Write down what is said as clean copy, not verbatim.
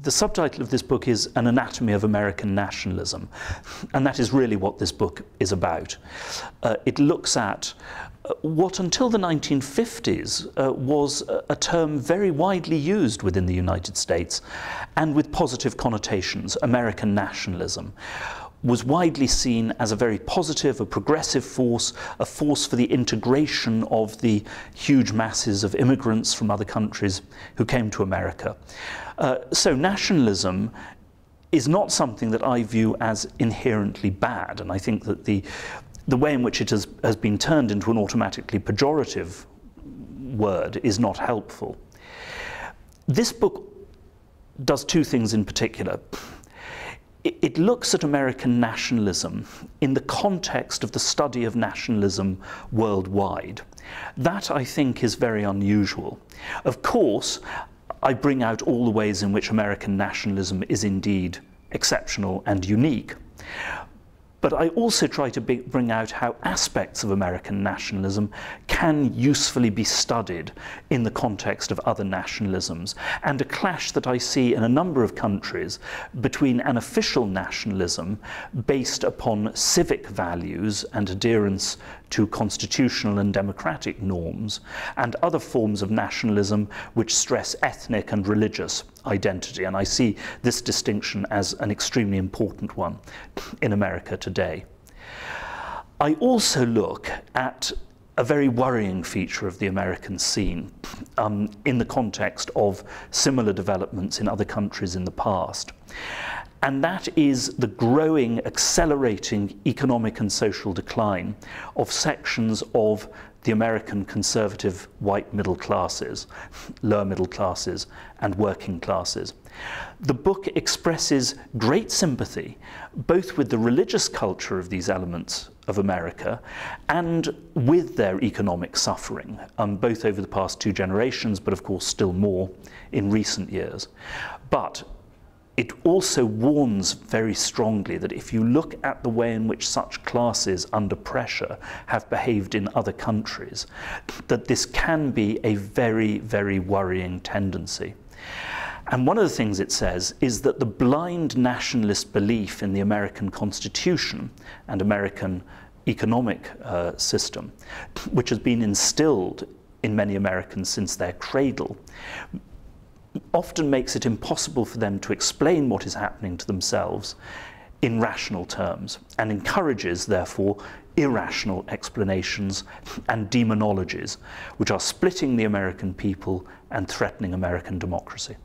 The subtitle of this book is An Anatomy of American Nationalism, and that is really what this book is about. It looks at what until the 1950s was a term very widely used within the United States and with positive connotations. American nationalism was widely seen as a very positive, a progressive force, a force for the integration of the huge masses of immigrants from other countries who came to America. So nationalism is not something that I view as inherently bad, and I think that the way in which it has been turned into an automatically pejorative word is not helpful. This book does two things in particular. It looks at American nationalism in the context of the study of nationalism worldwide. That, I think, is very unusual. Of course, I bring out all the ways in which American nationalism is indeed exceptional and unique. But I also try to bring out how aspects of American nationalism can usefully be studied in the context of other nationalisms, and a clash that I see in a number of countries between an official nationalism based upon civic values and adherence to constitutional and democratic norms, and other forms of nationalism which stress ethnic and religious identity. And I see this distinction as an extremely important one in America today. I also look at a very worrying feature of the American scene in the context of similar developments in other countries in the past. And that is the growing, accelerating economic and social decline of sections of the American conservative white middle classes, lower middle classes, and working classes. The book expresses great sympathy both with the religious culture of these elements of America and with their economic suffering, both over the past 2 generations, but of course still more in recent years. But it also warns very strongly that if you look at the way in which such classes under pressure have behaved in other countries, that this can be a very, very worrying tendency. And one of the things it says is that the blind nationalist belief in the American Constitution and American economic system, which has been instilled in many Americans since their cradle, often makes it impossible for them to explain what is happening to themselves in rational terms, and encourages, therefore, irrational explanations and demonologies, which are splitting the American people and threatening American democracy.